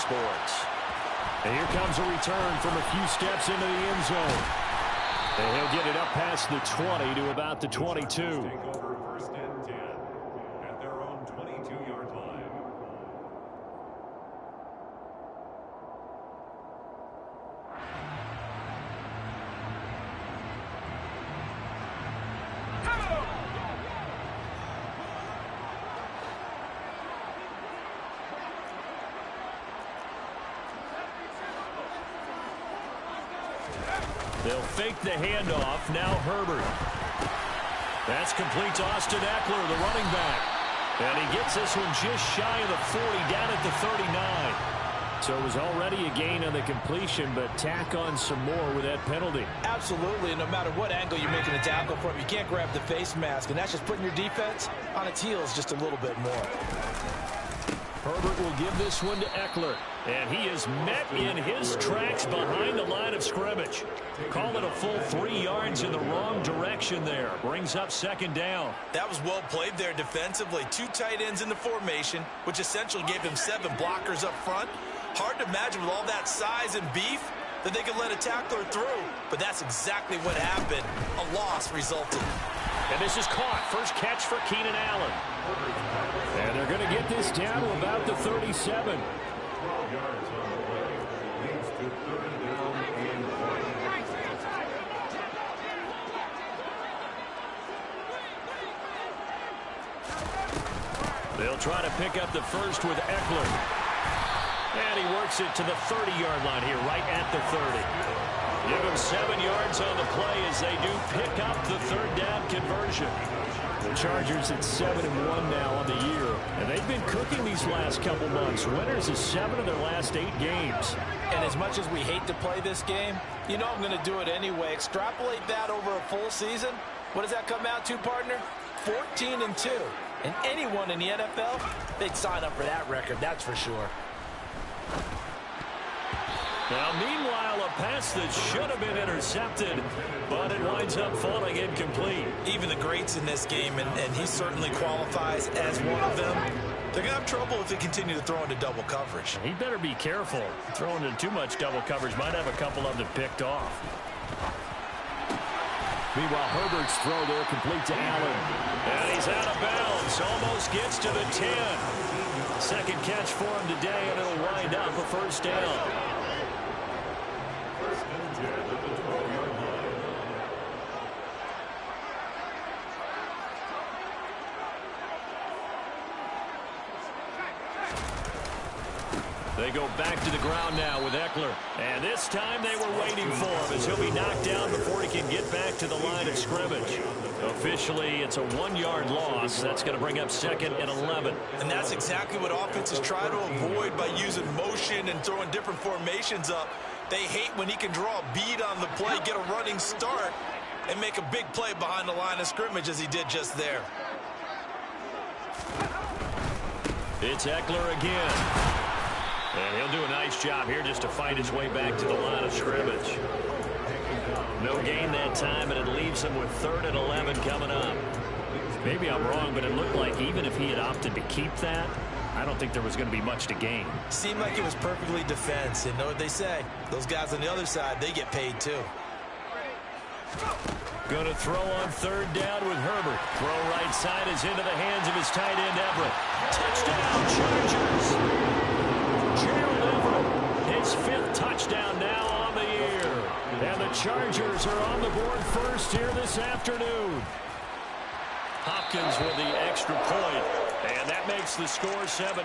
sports. And here comes a return from a few steps into the end zone. And he'll get it up past the 20 to about the 22. Take over first and 10 at their own 22-yard line. They'll fake the handoff. Now Herbert. That's complete to Austin Eckler, the running back. And he gets this one just shy of the 40, down at the 39. So it was already a gain on the completion, but tack on some more with that penalty. Absolutely, and no matter what angle you're making a tackle from, you can't grab the face mask, and that's just putting your defense on its heels just a little bit more. Herbert will give this one to Eckler, and he is met in his tracks behind the line of scrimmage. Call it a full 3 yards in the wrong direction there. Brings up second down. That was well played there defensively. 2 tight ends in the formation, which essentially gave him 7 blockers up front. Hard to imagine with all that size and beef that they could let a tackler through, but that's exactly what happened. A loss resulted. And this is caught. First catch for Keenan Allen. And they're going to get this down to about the 37. 12 yards on the play. Leads to third down and 1. They'll try to pick up the first with Eckler. And he works it to the 30-yard line here, right at the 30. Give him 7 yards on the play as they do pick up the third down conversion. The Chargers at 7-1 now on the year. And they've been cooking these last couple months. Winners of 7 of their last 8 games. And as much as we hate to play this game, you know I'm going to do it anyway. Extrapolate that over a full season. What does that come out to, partner? 14-2. And anyone in the NFL, they'd sign up for that record, that's for sure. Now, meanwhile, a pass that should have been intercepted, but it winds up falling incomplete. Even the greats in this game, and he certainly qualifies as one of them, they're going to have trouble if they continue to throw into double coverage. He better be careful. Throwing into too much double coverage might have a couple of them picked off. Meanwhile, Herbert's throw there complete to Allen. And he's out of bounds. Almost gets to the 10. Second catch for him today, and it'll wind up a first down. First and 10 at the 12-yard line. They go back to the ground now with Eckler. And this time they were waiting for him as he'll be knocked down before he can get back to the line of scrimmage. Officially, it's a 1-yard loss. That's going to bring up second and 11. And that's exactly what offenses try to avoid by using motion and throwing different formations up. They hate when he can draw a bead on the play, get a running start, and make a big play behind the line of scrimmage as he did just there. It's Eckler again. And he'll do a nice job here just to fight his way back to the line of scrimmage. No gain that time, and it leaves him with 3rd and 11 coming up. Maybe I'm wrong, but it looked like even if he had opted to keep that, I don't think there was going to be much to gain. Seemed like it was perfectly defense. And know what they say? Those guys on the other side, they get paid too. Going to throw on 3rd down with Herbert. Throw right side is into the hands of his tight end, Everett. Touchdown, Chargers! Gerald Everett, his 5th touchdown now on the year. And the Chargers are on the board first here this afternoon. Hopkins with the extra point, and that makes the score 7-0.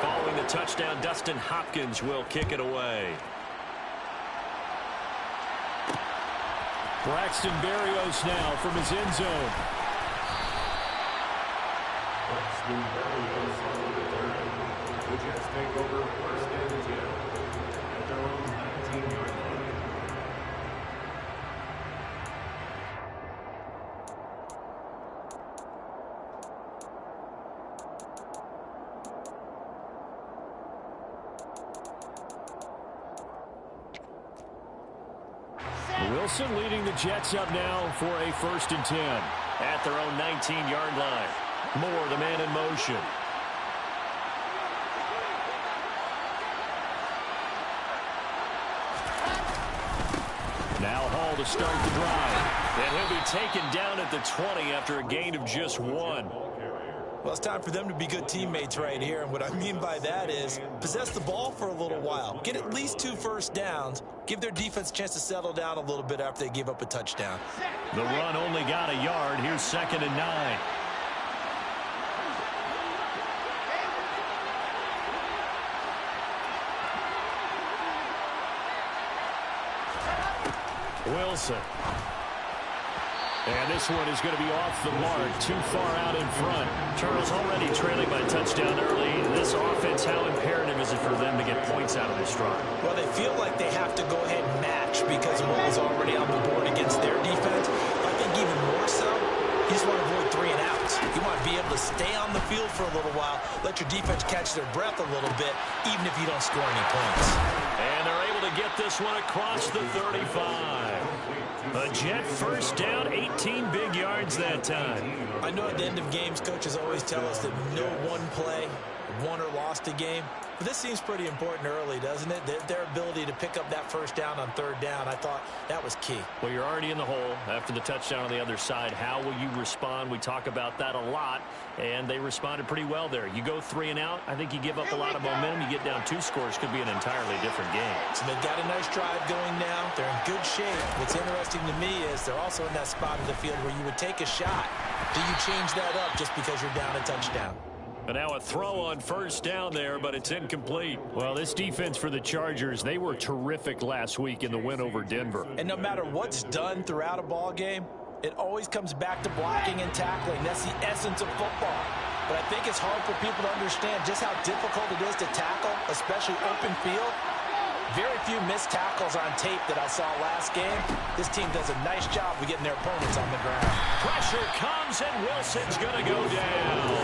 Following the touchdown, Dustin Hopkins will kick it away. Braxton Berrios now from his end zone. The Jets take over first and 10 at their own 19-yard line. Wilson leading the Jets up now for a 1st and 10 at their own 19-yard line. Moore, the man in motion. Now Hall to start the drive. And he'll be taken down at the 20 after a gain of just 1. Well, it's time for them to be good teammates right here. And what I mean by that is possess the ball for a little while. Get at least 2 first downs. Give their defense a chance to settle down a little bit after they give up a touchdown. The run only got a yard. Here's 2nd and 9. Wilson. And this one is going to be off the mark, too far out in front. Charles already trailing by a touchdown early. This offense, how imperative is it for them to get points out of this drive? Well, they feel like they have to go ahead and match because of what was already on the board against their defense. I think even more so, you just want to avoid 3 and outs. You want to be able to stay on the field for a little while, let your defense catch their breath a little bit, even if you don't score any points. And they're able to get this one across the 35. A Jet first down, 18 big yards that time. I know at the end of games, coaches always tell us that no one play won or lost a game. But this seems pretty important early, doesn't it? Their ability to pick up that first down on 3rd down, I thought that was key. Well, you're already in the hole after the touchdown on the other side. How will you respond? We talk about that a lot, and they responded pretty well there. You go 3 and out, I think you give up a lot of momentum. You get down 2 scores, could be an entirely different game. So they've got a nice drive going now. They're in good shape. What's interesting to me is they're also in that spot of the field where you would take a shot. Do you change that up just because you're down a touchdown? And now a throw on 1st down there, but it's incomplete. Well, this defense for the Chargers, they were terrific last week in the win over Denver. And no matter what's done throughout a ball game, it always comes back to blocking and tackling. That's the essence of football. But I think it's hard for people to understand just how difficult it is to tackle, especially open field. Very few missed tackles on tape that I saw last game. This team does a nice job of getting their opponents on the ground. Pressure comes, and Wilson's going to go down.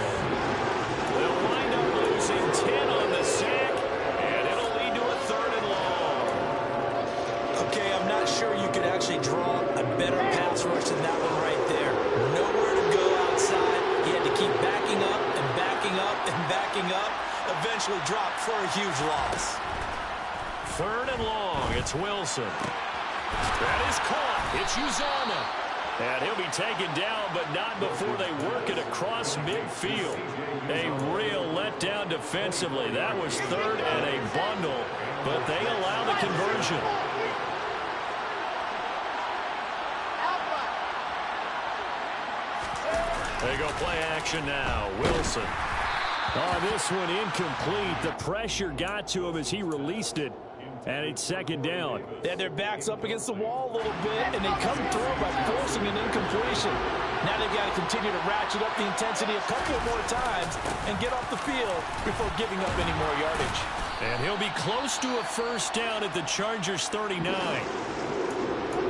They'll wind up losing 10 on the sack, and it'll lead to a 3rd and long. Okay, I'm not sure you could actually draw a better pass rush than that one right there. Nowhere to go outside. He had to keep backing up and backing up and backing up. Eventually dropped for a huge loss. 3rd and long. It's Wilson. That is caught. It's Uzama. And he'll be taken down, but not before they work it across midfield. A real letdown defensively. That was 3rd and a bundle, but they allow the conversion. They go play action now. Wilson. Oh, this one incomplete. The pressure got to him as he released it. And it's 2nd down. They had their backs up against the wall a little bit, and they come through by forcing an incompletion. Now they've got to continue to ratchet up the intensity a couple more times and get off the field before giving up any more yardage. And he'll be close to a 1st down at the Chargers 39.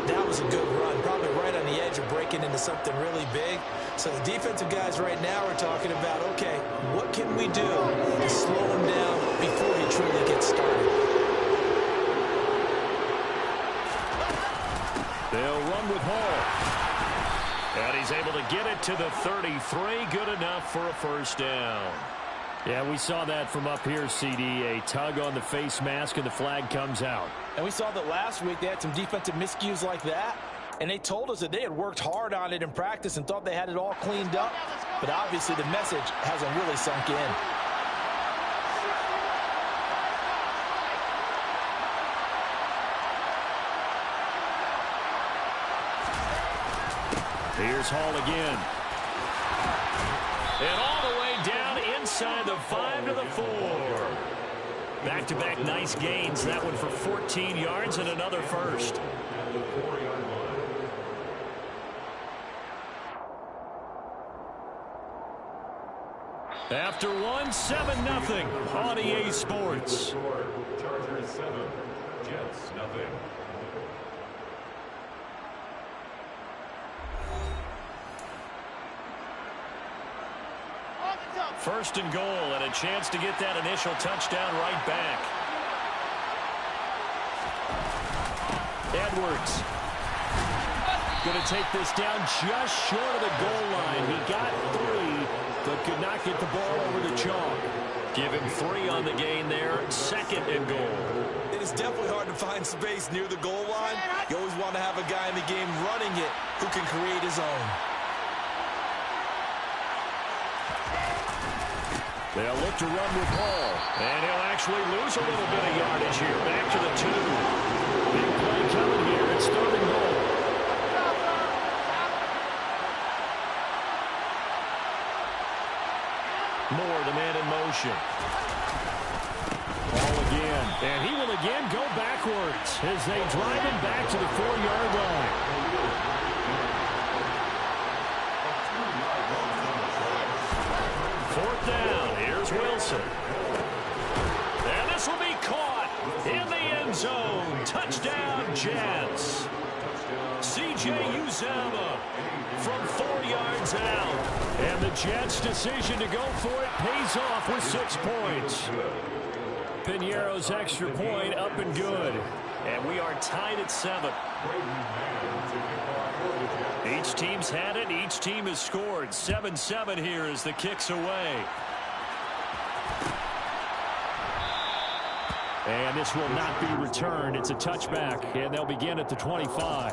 That was a good run, probably right on the edge of breaking into something really big. So the defensive guys right now are talking about, okay, what can we do to slow him down before he truly gets started? They'll run with Hall. And he's able to get it to the 33. Good enough for a 1st down. Yeah, we saw that from up here, CD. A tug on the face mask, and the flag comes out. And we saw that last week they had some defensive miscues like that. And they told us that they had worked hard on it in practice and thought they had it all cleaned up. But obviously the message hasn't really sunk in. Here's Hall again. And all the way down inside the 5 to the 4. Back-to-back nice gains. That one for 14 yards and another 1st. After 1, 7-0 on EA Sports. Chargers 7, Jets 0. First and goal, and a chance to get that initial touchdown right back. Edwards going to take this down just short of the goal line. He got 3, but could not get the ball over the chalk. Give him 3 on the gain there. 2nd and goal. It is definitely hard to find space near the goal line. You always want to have a guy in the game running it who can create his own. They'll look to run with Hall. And he'll actually lose a little bit of yardage here. Back to the 2. Big play coming here. It's 3rd and goal. Moore, the man in motion. Ball again. And he will again go backwards as they drive him back to the 4-yard line. Fourth down. Here's Wilson. And this will be caught in the end zone. Touchdown, Jets. C.J. Uzomah from 4 yards out. And the Jets' decision to go for it pays off with 6 points. Piñeiro's extra point up and good. And we are tied at 7. Each team's had it. Each team has scored. 7-7 here as the kick's away. And this will not be returned. It's a touchback, and they'll begin at the 25.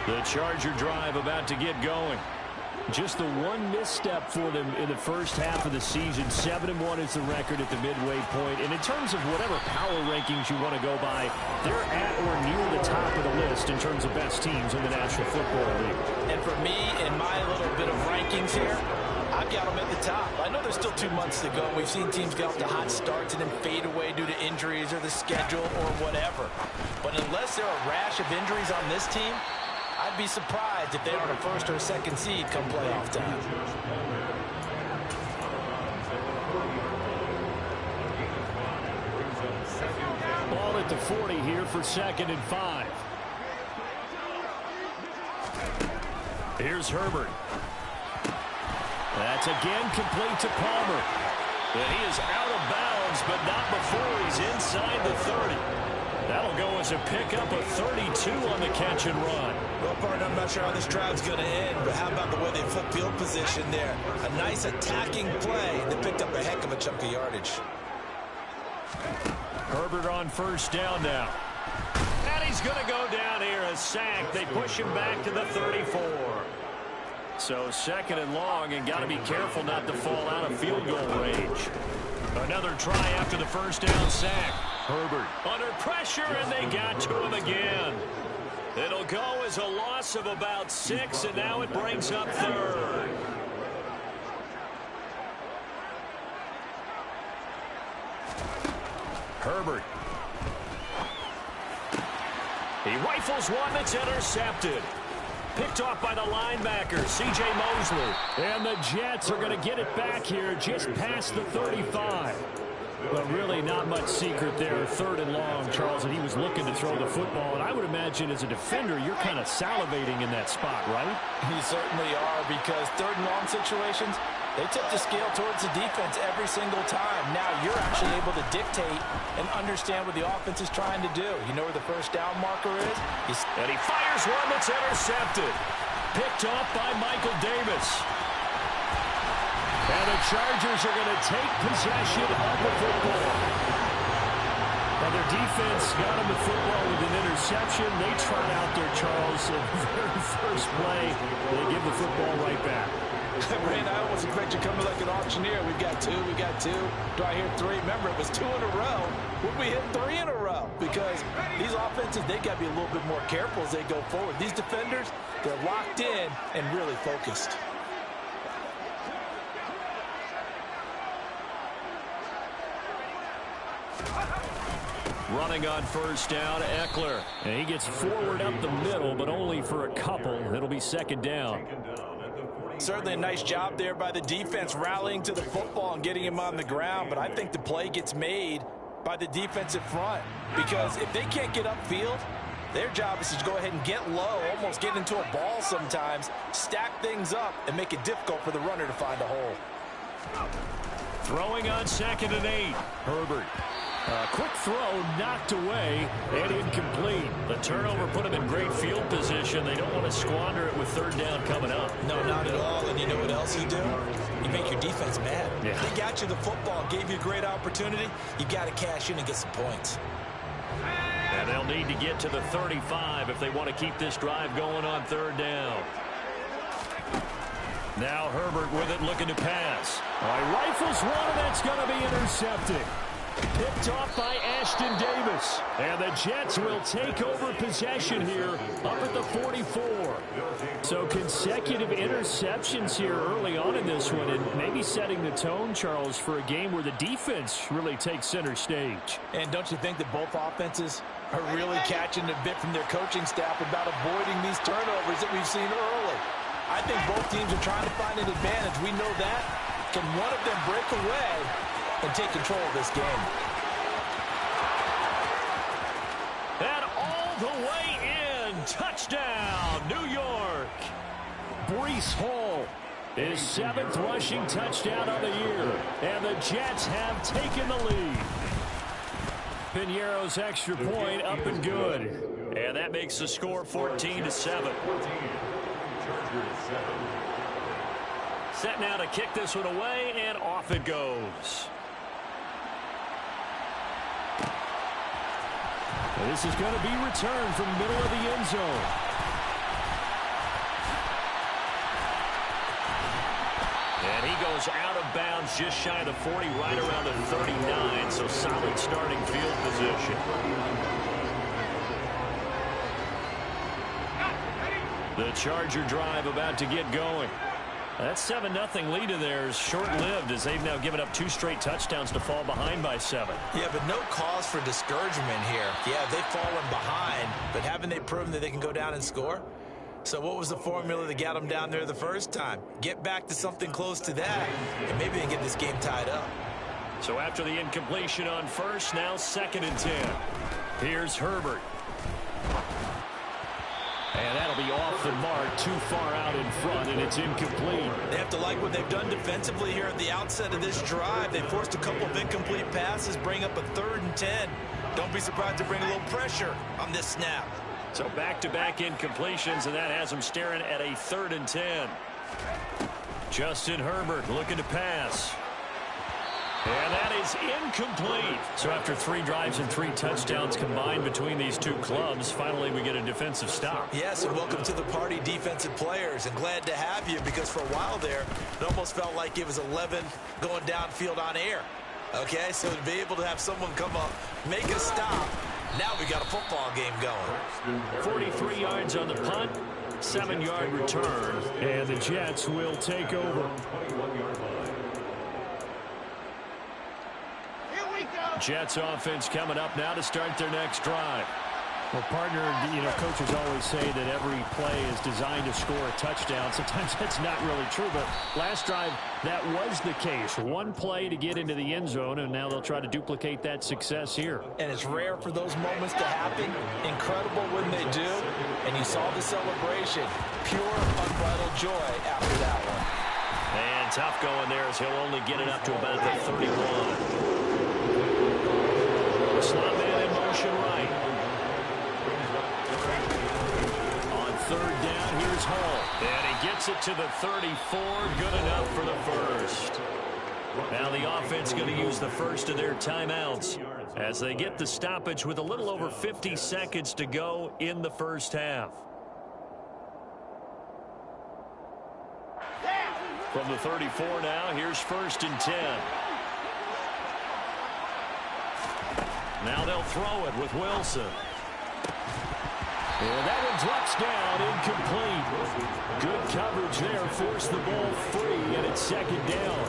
The Charger drive about to get going. Just the one misstep for them in the first half of the season. 7-1 is the record at the midway point. And in terms of whatever power rankings you want to go by, they're at or near the top of the list in terms of best teams in the National Football League. And for me, in my little bit of rankings here, I've got them at the top. I know there's still 2 months to go. We've seen teams get off to hot starts and then fade away due to injuries or the schedule or whatever. But unless there are a rash of injuries on this team, I'd be surprised if they are the 1st or 2nd seed come playoff time. Ball at the 40 here for 2nd and 5. Here's Herbert. That's again complete to Palmer. And he is out of bounds, but not before he's inside the 30. That'll go as a pickup of 32 on the catch and run. Well, partner, I'm not sure how this drive's going to end, but how about the way they flip field position there? A nice attacking play that picked up a heck of a chunk of yardage. Herbert on 1st down now. And he's going to go down here, a sack. They push him back to the 34. So 2nd and long, and got to be careful not to fall out of field goal range. Another try after the 1st down sack. Herbert under pressure, and they got to him again. It'll go as a loss of about 6, and now it brings up 3rd. Herbert. He rifles one that's intercepted. Picked off by the linebacker, C.J. Mosley. And the Jets are going to get it back here just past the 35. But really not much secret there. 3rd and long, Charles, and he was looking to throw the football. And I would imagine as a defender, you're kind of salivating in that spot, right? You certainly are, because 3rd and long situations, they tip the scale towards the defense every single time. Now you're actually able to dictate and understand what the offense is trying to do. You know where the 1st down marker is? And he fires one that's intercepted. Picked off by Michael Davis. And the Chargers are going to take possession of the football. And their defense got him the football with an interception. They trot out there, Charles, in the very first play. They give the football right back. Rain, I almost expect you coming like an auctioneer. We've got 2, we got 2. Do I hear 3? Remember, it was 2 in a row. Would we hit 3 in a row? Because these offenses, they got to be a little bit more careful as they go forward. These defenders, they're locked in and really focused. Running on 1st down, Eckler. And he gets forward up the middle, but only for a couple. It'll be 2nd down. Certainly a nice job there by the defense rallying to the football and getting him on the ground. But I think the play gets made by the defensive front. Because if they can't get upfield, their job is to go ahead and get low, almost get into a ball sometimes, stack things up, and make it difficult for the runner to find a hole. Throwing on 2nd and 8. Herbert. Quick throw knocked away and incomplete. The turnover put them in great field position. They don't want to squander it with third down coming up. No, not at all. And you know what else you do? You make your defense mad. Yeah. They got you the football, gave you a great opportunity. You got to cash in and get some points. And they'll need to get to the 35 if they want to keep this drive going on third down. Now Herbert with it, looking to pass. Rifles one, and that's going to be intercepted. Picked off by Ashton Davis. And the Jets will take over possession here up at the 44. So consecutive interceptions here early on in this one, and maybe setting the tone, Charles, for a game where the defense really takes center stage. And don't you think that both offenses are really catching a bit from their coaching staff about avoiding these turnovers that we've seen early? I think both teams are trying to find an advantage. We know that. Can one of them break away and take control of this game? And all the way in. Touchdown, New York. Breece Hall, his 7th rushing touchdown of the year. And the Jets have taken the lead. Piñeiro's extra point up and good. And that makes the score 14-7. Set now to kick this one away, and off it goes. And this is going to be returned from the middle of the end zone. And he goes out of bounds just shy of the 40, right around the 39, so solid starting field position. The Charger drive about to get going. That 7-0 lead of theirs short-lived as they've now given up 2 straight touchdowns to fall behind by 7. Yeah, but no cause for discouragement here. Yeah, they've fallen behind, but haven't they proven that they can go down and score? So what was the formula that got them down there the first time? Get back to something close to that, and maybe they can get this game tied up. So after the incompletion on first, now 2nd and 10. Here's Herbert. And that'll be off the mark, too far out in front, and it's incomplete. They have to like what they've done defensively here at the outset of this drive. They forced a couple of incomplete passes, bring up a 3rd and 10. Don't be surprised to bring a little pressure on this snap. So back-to-back incompletions, and that has them staring at a 3rd and 10. Justin Herbert looking to pass. And that is incomplete. So after 3 drives and 3 touchdowns combined between these two clubs, finally we get a defensive stop. Yes, and welcome to the party, defensive players. And glad to have you, because for a while there, it almost felt like it was 11 going downfield on air. Okay, so to be able to have someone come up, make a stop, now we got a football game going. 43 yards on the punt, 7-yard return, and the Jets will take over. Jets offense coming up now to start their next drive. Well, partner, coaches always say that every play is designed to score a touchdown. Sometimes that's not really true, but last drive, that was the case. 1 play to get into the end zone, and now they'll try to duplicate that success here. And it's rare for those moments to happen. Incredible when they do. And you saw the celebration. Pure, unbridled joy after that one. And tough going there as he'll only get it up to about the 31. Slot man in motion right. On 3rd down, here's Hall. And he gets it to the 34. Good enough for the first. Now the offense going to use the first of their timeouts as they get the stoppage with a little over 50 seconds to go in the first half. From the 34 now, here's 1st and 10. Now they'll throw it with Wilson. And that one drops down, incomplete. Good coverage there, forced the ball free, and it's 2nd down.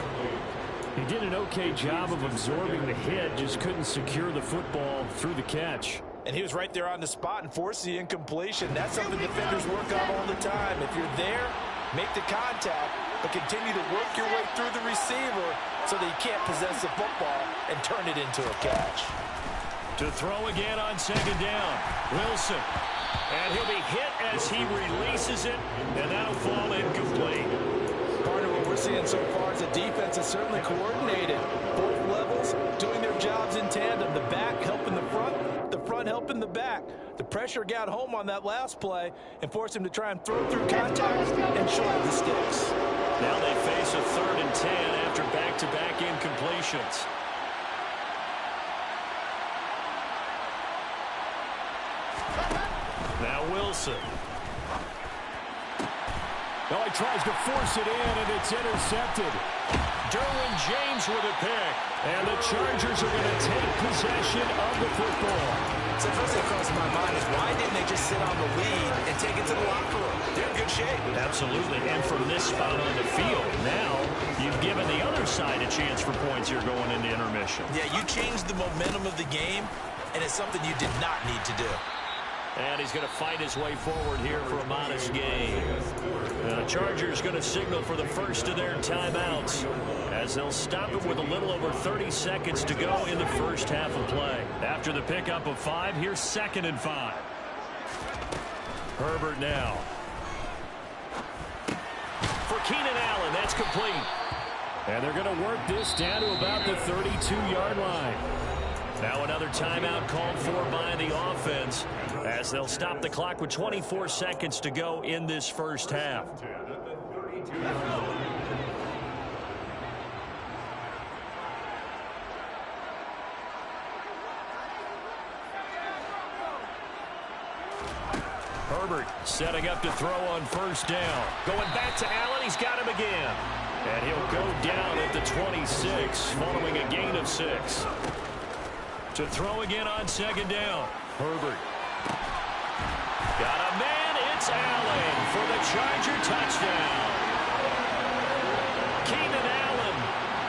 He did an okay job of absorbing the hit, just couldn't secure the football through the catch. And he was right there on the spot and forced the incompletion. That's something defenders work on all the time. If you're there, make the contact, but continue to work your way through the receiver so that you can't possess the football and turn it into a catch. To throw again on 2nd down, Wilson. And he'll be hit as he releases it, and that'll fall incomplete. Partner, what we're seeing so far is the defense is certainly coordinated. Both levels doing their jobs in tandem. The back helping the front helping the back. The pressure got home on that last play and forced him to try and throw through contact and short the sticks. Now they face a 3rd and 10 after back-to-back incompletions. Now Wilson. Now he tries to force it in, and it's intercepted. Derwin James with a pick. And the Chargers are going to take possession of the football. So first thing that comes to my mind is why didn't they just sit on the lead and take it to the locker room? They're in good shape. Absolutely. And from this spot on the field, now you've given the other side a chance for points here going into intermission. Yeah, you changed the momentum of the game, and it's something you did not need to do. And he's going to fight his way forward here for a modest gain. The Chargers going to signal for the first of their timeouts as they'll stop it with a little over 30 seconds to go in the first half of play. After the pickup of 5, here's 2nd and 5. Herbert now. For Keenan Allen, that's complete. And they're going to work this down to about the 32-yard line. Now another timeout called for by the offense as they'll stop the clock with 24 seconds to go in this first half. Herbert setting up to throw on first down. Going back to Allen. He's got him again. And he'll go down at the 26 following a gain of 6. To throw again on 2nd down. Herbert. Got a man. It's Allen for the Charger touchdown. Keenan Allen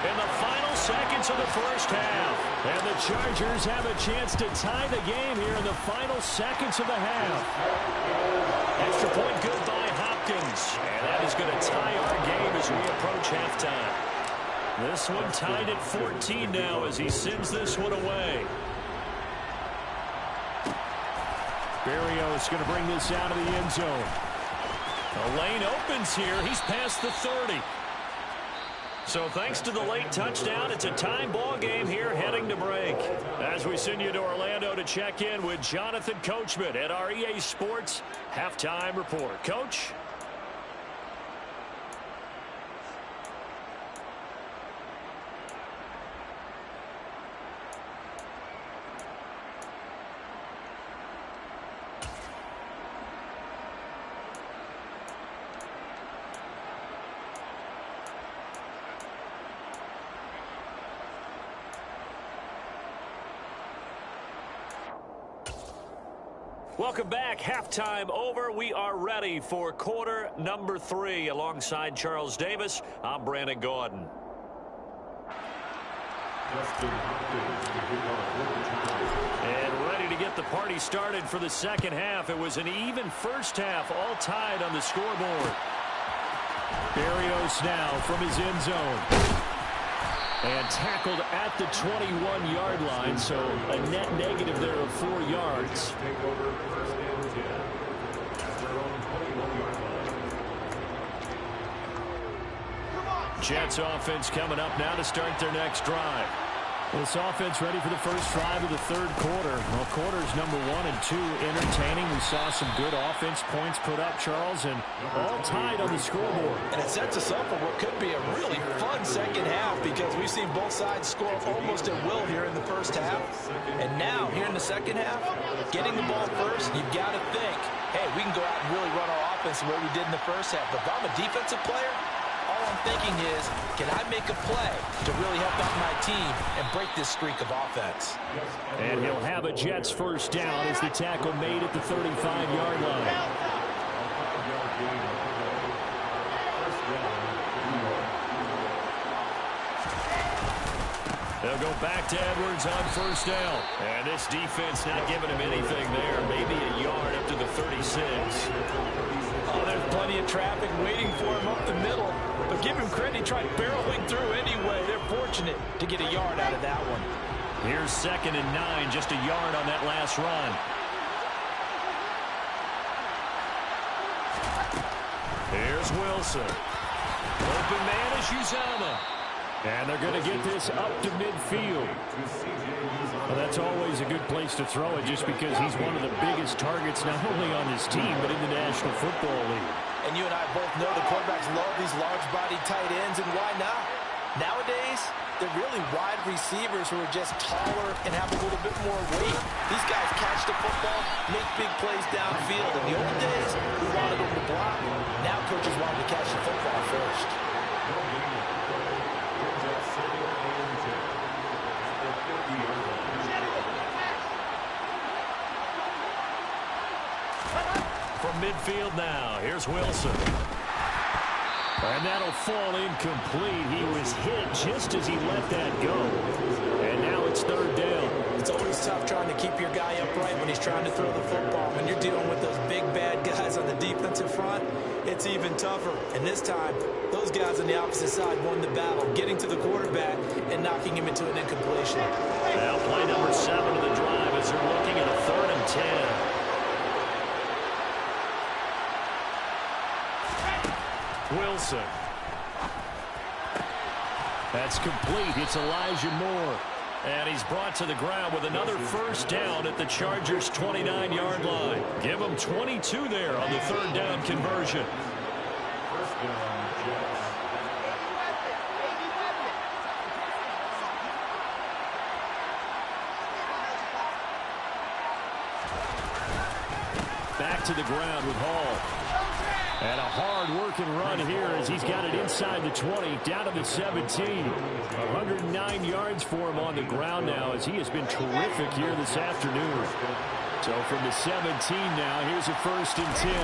in the final seconds of the first half. And the Chargers have a chance to tie the game here in the final seconds of the half. Extra point good by Hopkins. And that is going to tie our game as we approach halftime. This one tied at 14 now as he sends this one away. Berrios going to bring this out of the end zone. The lane opens here. He's past the 30. So thanks to the late touchdown, it's a time ball game here heading to break. As we send you to Orlando to check in with Jonathan Coachman at our EA Sports Halftime Report. Coach? Welcome back. Halftime over. We are ready for quarter number 3. Alongside Charles Davis, I'm Brandon Gordon. And ready to get the party started for the second half. It was an even first half, all tied on the scoreboard. Berrios now from his end zone. And tackled at the 21-yard line, so a net negative there of 4 yards. Jets offense coming up now to start their next drive. This offense ready for the first drive of the third quarter. Well, quarters number 1 and 2 entertaining. We saw some good offense points put up, Charles, and all tied on the scoreboard. And it sets us up for what could be a really fun second half because we've seen both sides score almost at will here in the first half. And now, here in the second half, getting the ball first, you've got to think, hey, we can go out and really run our offense the way we did in the first half. But if I'm a defensive player, all I'm thinking is, can I make a play to really help out my team and break this streak of offense? And he'll have a Jets first down as the tackle made at the 35-yard line. They'll go back to Edwards on first down. And this defense not giving him anything there. Maybe a yard up to the 36. Oh, there's plenty of traffic waiting for him up the middle. But give him credit, he tried barreling through anyway. They're fortunate to get a yard out of that one. Here's 2nd and 9, just a yard on that last run. Here's Wilson. Open man is Uzama. And they're going to get this up to midfield. Well, that's always a good place to throw it just because he's one of the biggest targets not only on his team but in the National Football League. And you and I both know the quarterbacks love these large-bodied tight ends, and why not? Nowadays, they're really wide receivers who are just taller and have a little bit more weight. These guys catch the football, make big plays downfield. In the old days, we wanted them to block. Now coaches want them to catch the football first. From midfield now, here's Wilson. And that'll fall incomplete. He was hit just as he let that go. And now it's third down. It's always tough trying to keep your guy upright when he's trying to throw the football. When you're dealing with those big, bad guys on the defensive front, it's even tougher. And this time, those guys on the opposite side won the battle, getting to the quarterback and knocking him into an incompletion. Now play number 7 of the drive as they're looking at a 3rd and 10. Wilson. That's complete. It's Elijah Moore. And he's brought to the ground with another first down at the Chargers' 29-yard line. Give them 22 there on the 3rd down conversion. First down, Jets. Back to the ground with Hall. And a hard-working run here as he's got it inside the 20, down to the 17. 109 yards for him on the ground now as he has been terrific here this afternoon. So from the 17 now, here's a 1st and 10.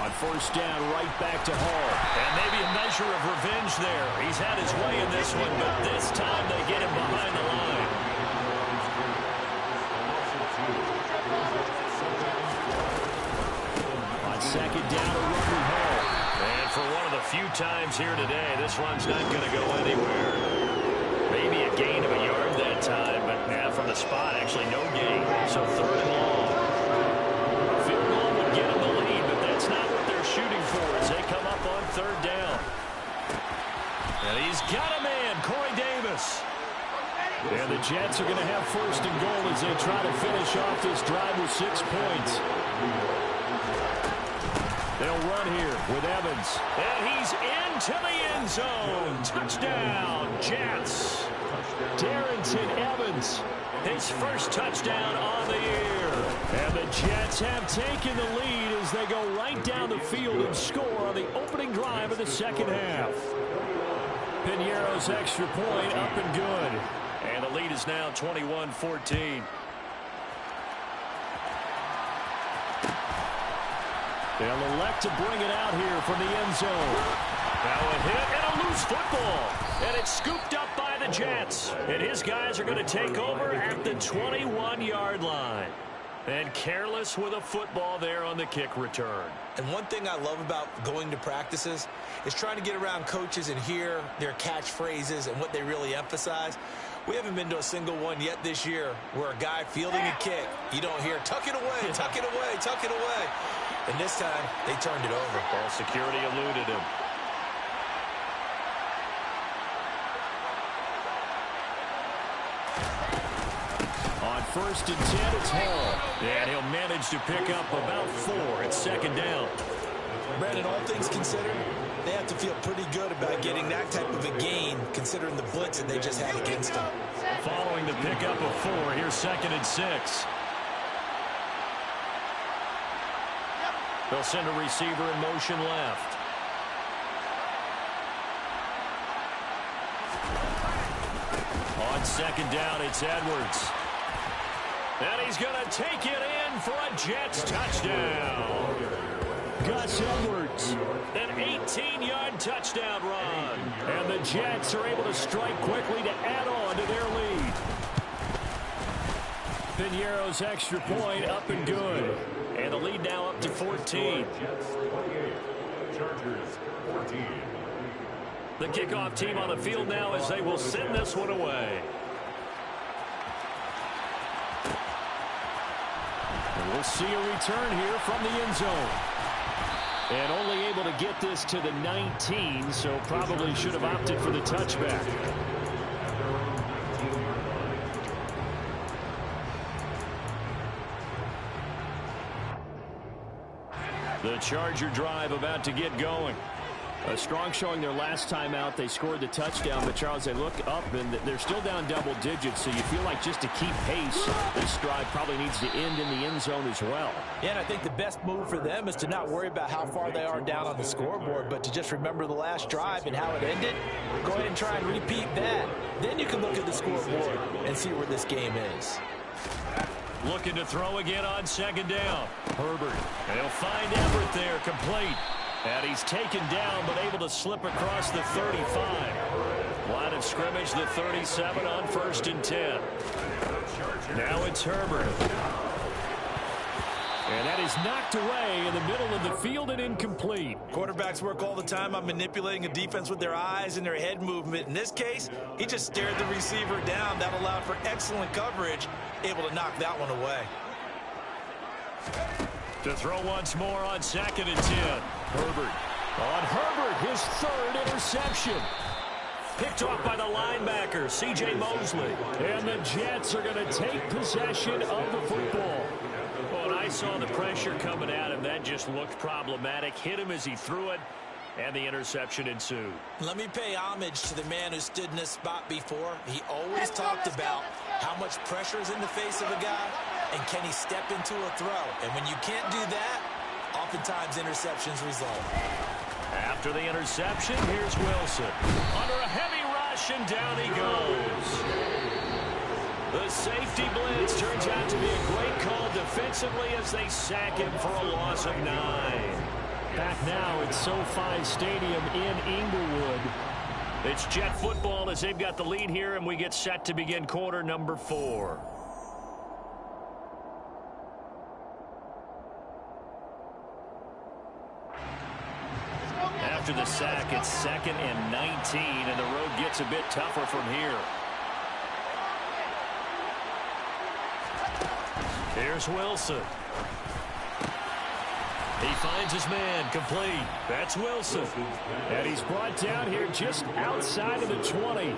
On first down, right back to Hall. And maybe a measure of revenge there. He's had his way in this one, but this time they get him behind the line. Second down to run with Hall. And for one of the few times here today, this run's not going to go anywhere. Maybe a gain of a yard that time, but now from the spot, actually no gain. So 3rd and long. Field goal would get them the lead, but that's not what they're shooting for as they come up on 3rd down. And he's got a man, Corey Davis. And the Jets are going to have 1st and goal as they try to finish off this drive with 6 points. They'll run here with Evans. And he's into the end zone. Touchdown, Jets. Darrington Evans. His first touchdown on the year. And the Jets have taken the lead as they go right down the field and score on the opening drive of the second half. Piñeiro's extra point up and good. And the lead is now 21-14. They'll elect to bring it out here from the end zone. Now a hit and a loose football. And it's scooped up by the Jets. And his guys are going to take over at the 21-yard line. And careless with a football there on the kick return. And one thing I love about going to practices is trying to get around coaches and hear their catchphrases and what they really emphasize. We haven't been to a single one yet this year where a guy fielding a kick, you don't hear, tuck it away, tuck it away, tuck it away. And this time, they turned it over. Ball security eluded him. On 1st and 10, it's Hall. And he'll manage to pick up about 4 at 2nd down. Brandon, all things considered, they have to feel pretty good about getting that type of a gain, considering the blitz that they just had against them. Following the pickup of 4, here's 2nd and 6. They'll send a receiver in motion left. On 2nd down, it's Edwards. And he's going to take it in for a Jets touchdown. Gus Edwards. An 18-yard touchdown run. And the Jets are able to strike quickly to add on to their lead. Piñeiro's extra point up and good. And the lead now up to 14. Jets 28, Chargers 14. The kickoff team on the field now as they will send this one away. And we'll see a return here from the end zone. And only able to get this to the 19, so probably should have opted for the touchback. The Charger drive about to get going. A strong showing their last time out. They scored the touchdown, but Charles, they look up and they're still down double digits, so you feel like just to keep pace, this drive probably needs to end in the end zone as well. Yeah, and I think the best move for them is to not worry about how far they are down on the scoreboard, but to just remember the last drive and how it ended. Go ahead and try and repeat that. Then you can look at the scoreboard and see where this game is. Looking to throw again on second down. Herbert. They'll find Everett there, complete. And he's taken down, but able to slip across the 35. Line of scrimmage, the 37 on 1st and 10. Now it's Herbert. And that is knocked away in the middle of the field and incomplete. Quarterbacks work all the time on manipulating a defense with their eyes and their head movement. In this case, he just stared the receiver down. That allowed for excellent coverage, able to knock that one away. To throw once more on 2nd and 10. Herbert. On Herbert, his 3rd interception. Picked off by the linebacker, C.J. Mosley. And the Jets are going to take possession of the football. Well, and I saw the pressure coming at him. That just looked problematic. Hit him as he threw it, and the interception ensued. Let me pay homage to the man who stood in this spot before. He always talked about how much pressure is in the face of a guy, and can he step into a throw. And when you can't do that, oftentimes interceptions result. After the interception, here's Wilson. Under a heavy rush, and down he goes. The safety blitz turns out to be a great call defensively as they sack him for a loss of 9. Back now at SoFi Stadium in Inglewood. It's Jet football as they've got the lead here, and we get set to begin quarter number 4. After the sack, it's 2nd and 19, and the road gets a bit tougher from here. Here's Wilson. He finds his man, complete. That's Wilson. And he's brought down here just outside of the 20.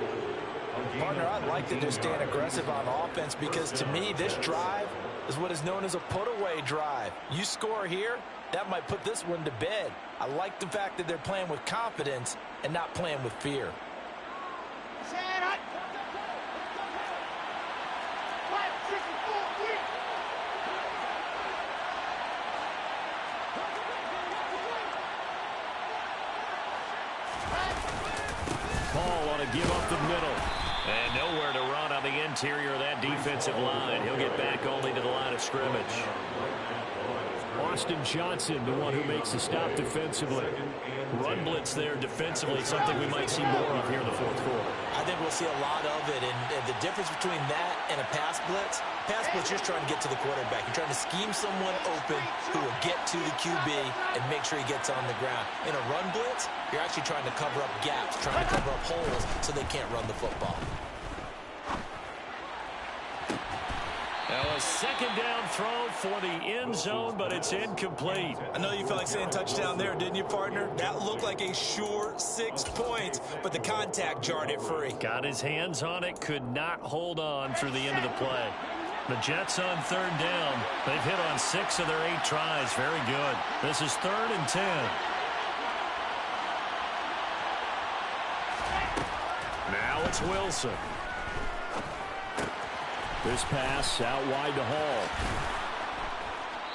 Partner, I like that they're staying aggressive on offense because to me, this drive is what is known as a put-away drive. You score here, that might put this one to bed. I like the fact that they're playing with confidence and not playing with fear. Paul on a give up the middle. And nowhere to run on the interior of that defensive line. He'll get back only to the line of scrimmage. Austin Johnson, the one who makes the stop defensively. Run blitz there defensively, something we might see more of here in the 4th quarter. I think we'll see a lot of it, and the difference between that and a pass blitz, you're just trying to get to the quarterback. You're trying to scheme someone open who will get to the QB and make sure he gets on the ground. In a run blitz, you're actually trying to cover up gaps, trying to cover up holes so they can't run the football. Now a 2nd down throw for the end zone, but it's incomplete. I know you felt like saying touchdown there, didn't you, partner? That looked like a sure 6 points, but the contact jarred it free. Got his hands on it, could not hold on through the end of the play. The Jets on 3rd down. They've hit on 6 of their 8 tries. Very good. This is 3rd and 10. Now it's Wilson. This pass out wide to Hall.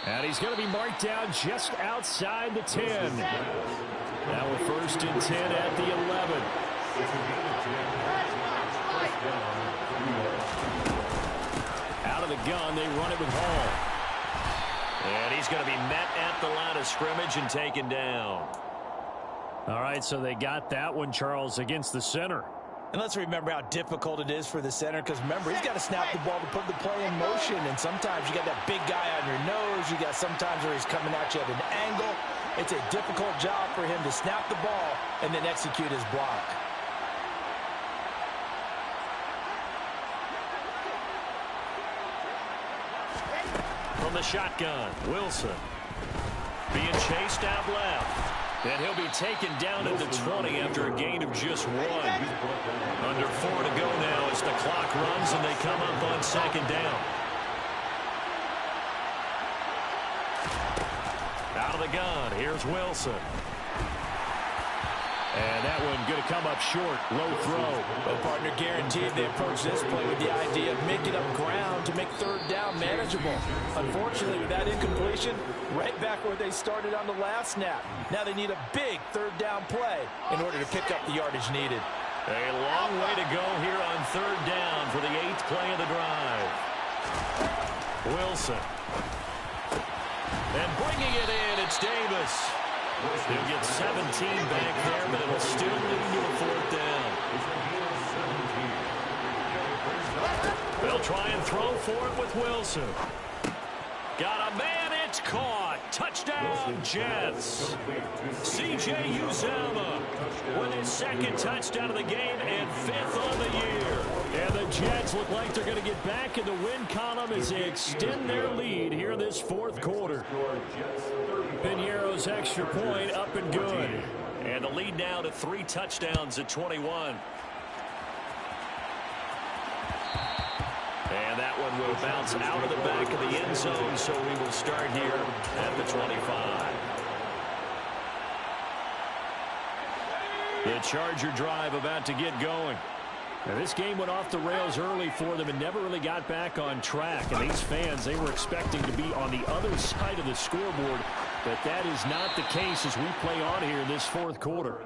And he's going to be marked down just outside the 10. Now a 1st and 10 at the 11. Out of the gun, they run it with Hall. And he's going to be met at the line of scrimmage and taken down. All right, so they got that one, Charles, against the center. And let's remember how difficult it is for the center, because remember, he's got to snap the ball to put the play in motion, and sometimes you got that big guy on your nose. You got sometimes where he's coming at you at an angle. It's a difficult job for him to snap the ball and then execute his block. From the shotgun, Wilson. Being chased out left. And he'll be taken down at the 20 after a gain of just 1. Under 4 to go now as the clock runs and they come up on second down. Out of the gun, here's Wilson. And that one going to come up short, low throw. Well, partner, guaranteed they approach this play with the idea of making up ground to make third down manageable. Unfortunately, with that incompletion, right back where they started on the last snap. Now they need a big third down play in order to pick up the yardage needed. A long way to go here on third down for the 8th play of the drive. Wilson. And bringing it in, it's Davis. He'll get 17 back there, but it'll still lead to a fourth down. They'll try and throw for it with Wilson. Got a man, it's caught. Touchdown, Jets. C.J. Uzomah with his 2nd touchdown of the game and 5th on the year. And the Jets look like they're going to get back in the win column as they extend their lead here in this 4th quarter. Piñeiro's extra point up and good. And the lead now to 3 touchdowns at 21. And that one will bounce out of the back of the end zone, so we will start here at the 25. The Charger drive about to get going. Now, this game went off the rails early for them and never really got back on track. And these fans, they were expecting to be on the other side of the scoreboard, but that is not the case as we play on here in this 4th quarter.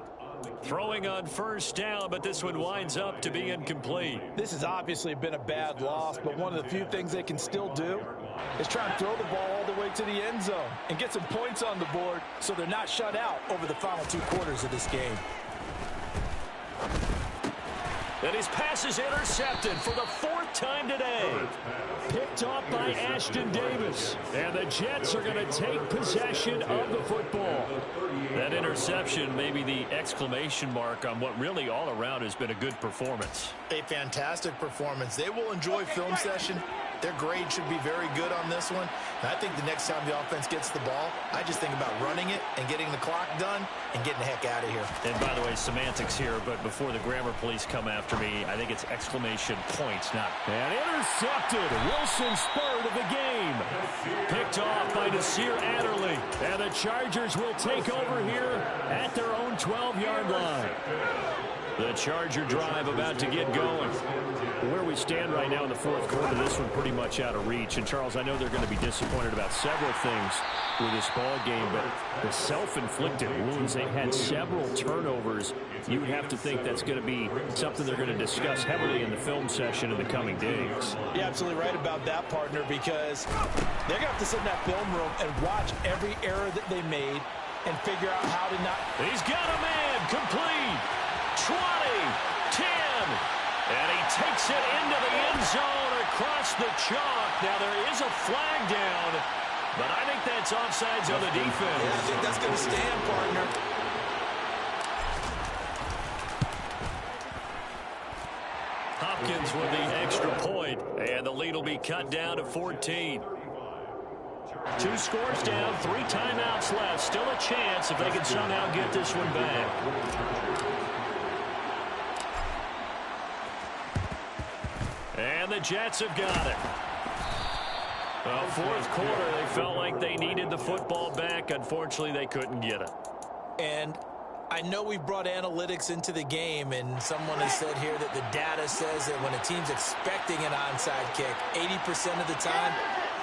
Throwing on first down, but this one winds up to be incomplete. This has obviously been a bad loss, but one of the few things they can still do is try and throw the ball all the way to the end zone and get some points on the board so they're not shut out over the final 2 quarters of this game. And his pass is intercepted for the 4th time today. Picked off by Ashton Davis. And the Jets are going to take possession of the football. That interception may be the exclamation mark on what really all around has been a good performance. A fantastic performance. They will enjoy film session. Their grade should be very good on this one. And I think the next time the offense gets the ball, I just think about running it and getting the clock done and getting the heck out of here. And by the way, semantics here, but before the grammar police come after me, I think it's exclamation points, not. And intercepted. Wilson's 3rd of the game. Picked off by Nasir Adderley. And the Chargers will take over here at their own 12-yard line. The Charger drive about to get going. Where we stand right now in the 4th quarter, this one pretty much out of reach. And, Charles, I know they're going to be disappointed about several things with this ball game, but the self-inflicted wounds, they've had several turnovers. You would have to think that's going to be something they're going to discuss heavily in the film session in the coming days. You're absolutely right about that, partner, because they're going to have to sit in that film room and watch every error that they made and figure out how to not. He's got a man, complete. 20, 10, and he takes it into the end zone across the chalk. Now there is a flag down, but I think that's offsides on the defense. Yeah, I think that's going to stand, partner. Hopkins with the extra point, and the lead will be cut down to 14. 2 scores down, 3 timeouts left. Still a chance if they can somehow get this one back. And the Jets have got it. Well, 4th quarter, they felt like they needed the football back. Unfortunately, they couldn't get it. And I know we've brought analytics into the game, and someone has said here that the data says that when a team's expecting an onside kick, 80% of the time,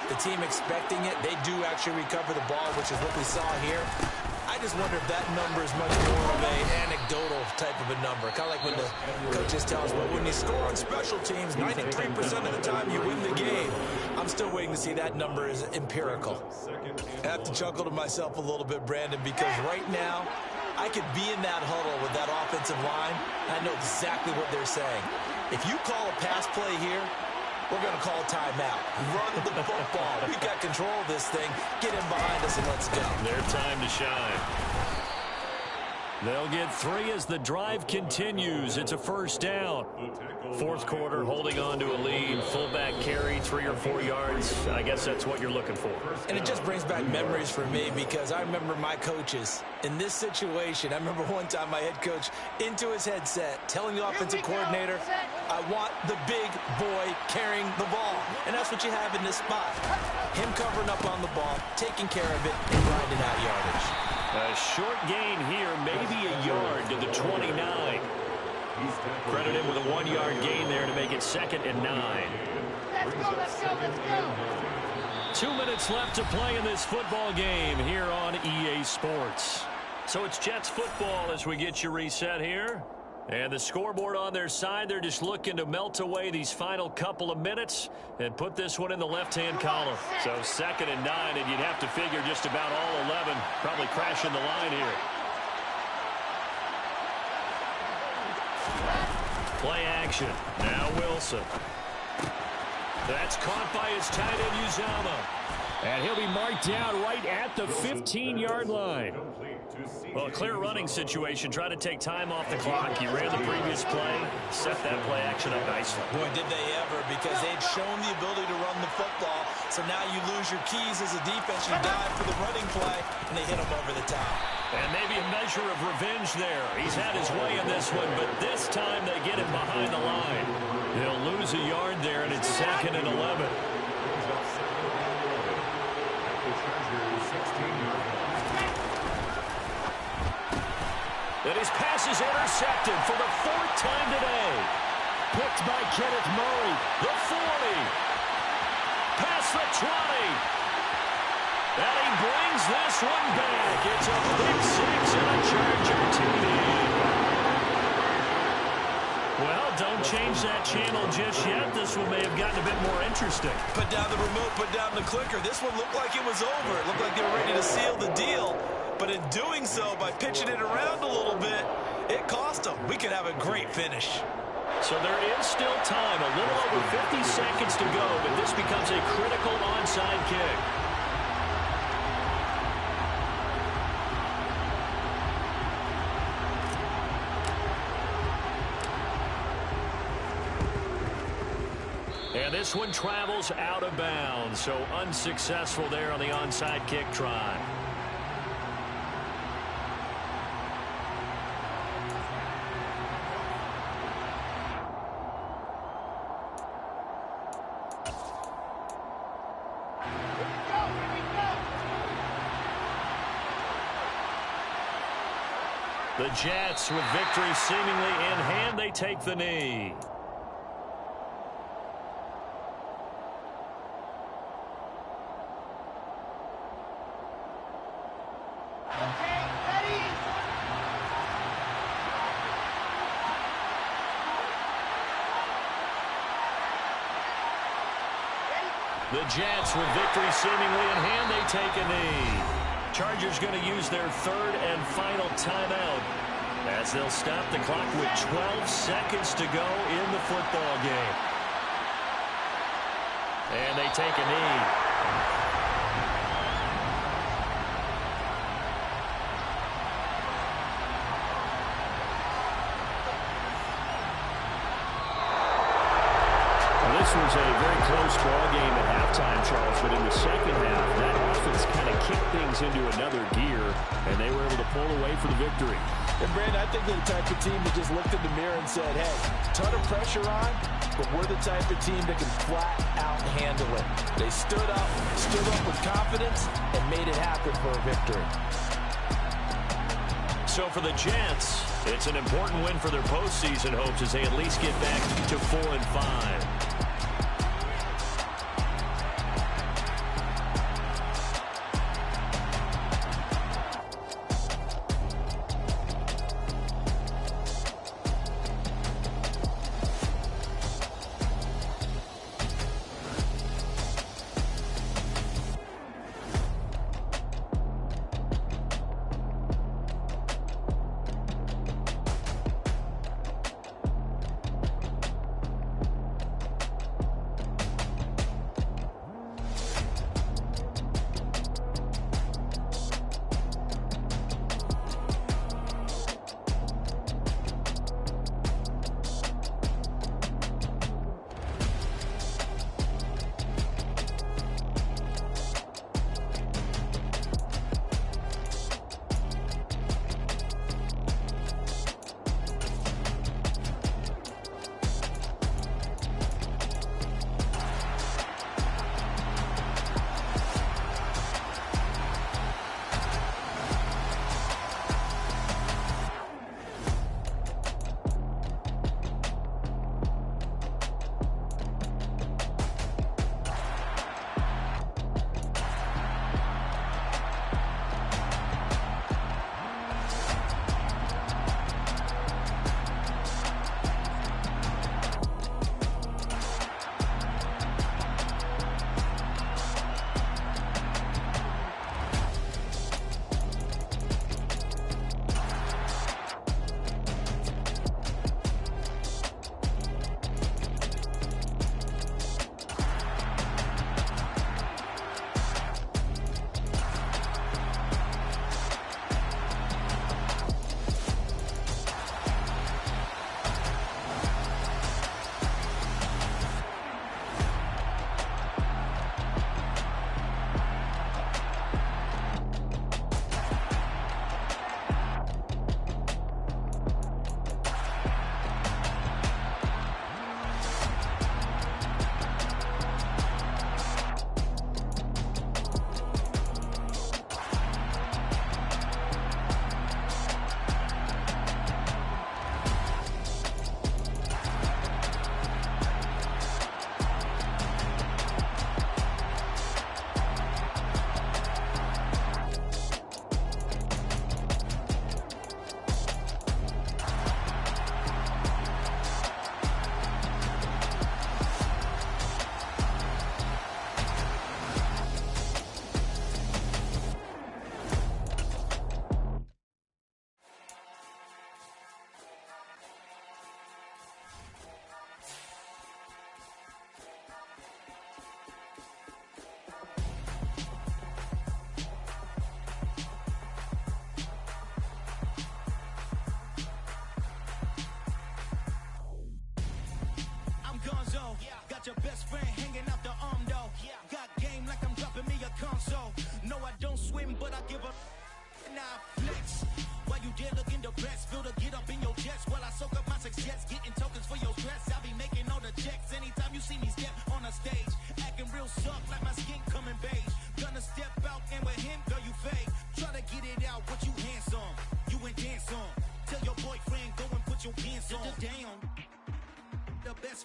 the team expecting it, they do actually recover the ball, which is what we saw here. I just wonder if that number is much more of an anecdotal type of a number. Kind of like when the coaches tell us, well, when you score on special teams, 93% of the time you win the game. I'm still waiting to see that number is empirical. I have to chuckle to myself a little bit, Brandon, because right now, I could be in that huddle with that offensive line, and I know exactly what they're saying. If you call a pass play here, we're going to call a timeout. Run the football. We've got control of this thing. Get in behind us and let's go. Their time to shine. They'll get 3 as the drive continues. It's a first down. Fourth quarter, holding on to a lead. Fullback carry, 3 or 4 yards. I guess that's what you're looking for. And it just brings back memories for me because I remember my coaches in this situation. I remember one time my head coach into his headset telling the offensive coordinator, I want the big boy carrying the ball. And that's what you have in this spot. Him covering up on the ball, taking care of it, and grinding out yardage. A short gain here, maybe a yard to the 29. Credit him with a 1-yard gain there to make it 2nd and 9. Let's go, let's go, let's go. 2 minutes left to play in this football game here on EA Sports. So it's Jets football as we get you reset here. And the scoreboard on their side, they're just looking to melt away these final couple of minutes and put this one in the left-hand column. So 2nd and 9, and you'd have to figure just about all 11 probably crashing the line here. Play action. Now Wilson. That's caught by his tight end, Uzama. And he'll be marked down right at the 15-yard line. Well, a clear running situation. Try to take time off the clock. He ran the previous play, set that play action up nicely. Boy, did they ever, because they'd shown the ability to run the football. So now you lose your keys as a defense. You dive for the running play, and they hit him over the top. And maybe a measure of revenge there. He's had his way in this one, but this time they get him behind the line. He'll lose a yard there, and it's 2nd and 11. And his pass is intercepted for the 4th time today. Picked by Kenneth Murray. The 40. Past the 20. And he brings this one back. It's a big 6 and a Charger TD. Well, don't change that channel just yet. This one may have gotten a bit more interesting. Put down the remote, put down the clicker. This one looked like it was over. It looked like they were ready to seal the deal. But in doing so, by pitching it around a little bit, it cost them. We could have a great finish. So there is still time. A little over 50 seconds to go, but this becomes a critical onside kick. And this one travels out of bounds, so unsuccessful there on the onside kick try. The Jets, with victory seemingly in hand, they take the knee. The Jets, with victory seemingly in hand, they take a knee. Chargers going to use their 3rd and final timeout as they'll stop the clock with 12 seconds to go in the football game. And they take a knee. This was a very close ball game at halftime, Charles, but in the second half, that offense kind of kicked things into another gear, and they were able to pull away for the victory. And, Brandon, I think they're the type of team that just looked in the mirror and said, hey, ton of pressure on, but we're the type of team that can flat out handle it. They stood up with confidence, and made it happen for a victory. So for the Jets, it's an important win for their postseason hopes as they at least get back to 4-5.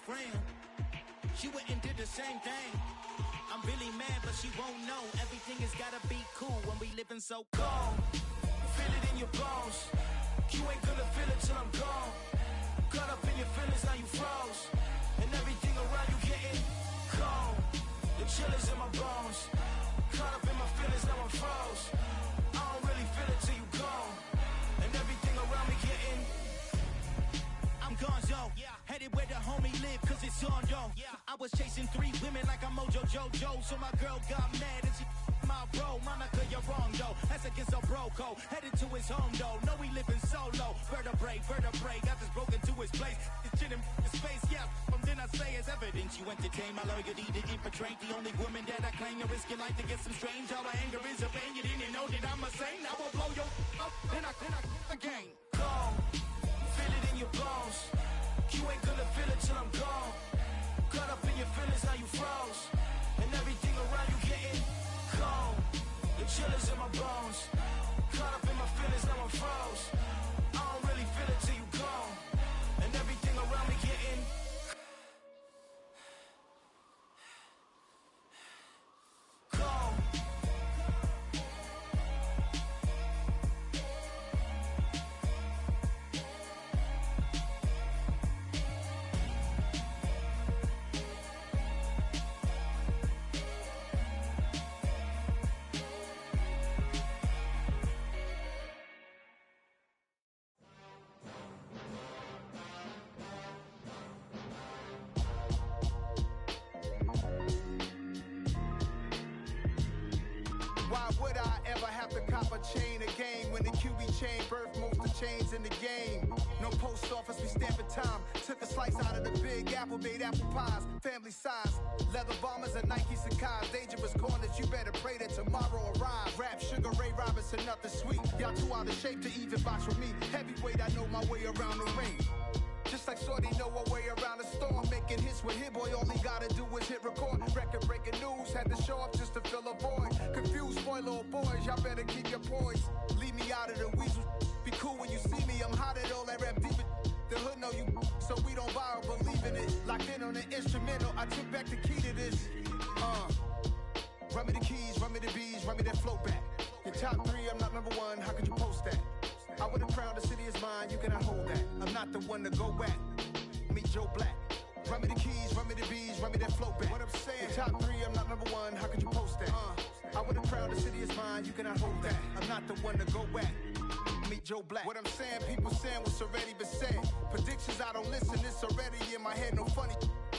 friend. She went and did the same thing. I'm really mad, but she won't know. Everything has gotta be cool when we living so cold. Feel it in your bones. You ain't gonna feel it till I'm gone. Caught up in your feelings, now you froze. And everything around you getting cold. The chill is in my bones. Caught up in my feelings, now I'm froze. I don't really feel it till you gone. And everything around me getting I'm gonzo, headed where the homie live, cause it's on, yo. I was chasing 3 women like I'm Mojo Jojo, so my girl got mad and she my bro. Monica, you're wrong, though. That's against a bro code. Headed to his home, though. No, we living solo. Vertebrae, got this broken to his place. It's shit in his face, yeah. From then I say it's evidence. You entertain my loyalty to infiltrate. The only woman that I claim to risk your life to get some strange. All my anger is a pain. You didn't know that I'm a saint. I will blow your up, then I again. Go. Feel it in your bones. You ain't gonna feel it till I'm gone. Caught up in your feelings, now you froze. And everything around you getting cold. The chill is in my bones. Caught up in my feelings, now I'm froze. I don't really feel it till you gone. And everything around me getting cold. Chain a game when the QB chain birthed most of chains in the game. No post office, we stamping time. Took a slice out of the big apple, made apple pies, family size. Leather bombers and Nike Sakai's. Dangerous corners, you better pray that tomorrow arrives. Rap, Sugar Ray Robinson, nothing sweet. Y'all too out of shape to even box with me. Heavyweight, I know my way around the ring. Just like Shorty know her way around the storm. Making hits with Hit Boy, all he gotta do is hit record. Record breaking news, had to show up just to fill a void. Confused boy, little boys, y'all better keep your poise. Leave me out of the weasel. Be cool when you see me, I'm hot at all that rap deep. The hood know you, so we don't borrow, believe in it. Locked in on the instrumental, I took back the key to this. Run me the keys, run me the bees, run me that flow back. Your top 3, I'm not number 1, how could you post that? I would've crowned the city is mine, you cannot hold that. I'm not the one to go back. Meet Joe Black. Run me the keys, run me the bees, run me that flow back. What I'm saying, your top 3, I'm not number 1, how could you post that? I would've crowned the city is mine, you cannot hold that. I'm not the one to go back. Meet Joe Black. What I'm saying, people saying what's already been said. Predictions, I don't listen, it's already in my head, no funny.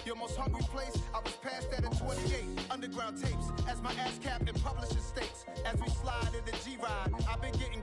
Your most hungry place, I was past that at 28. Underground tapes, as my ass cap in publishing states. As we slide in the G-Ride, I've been getting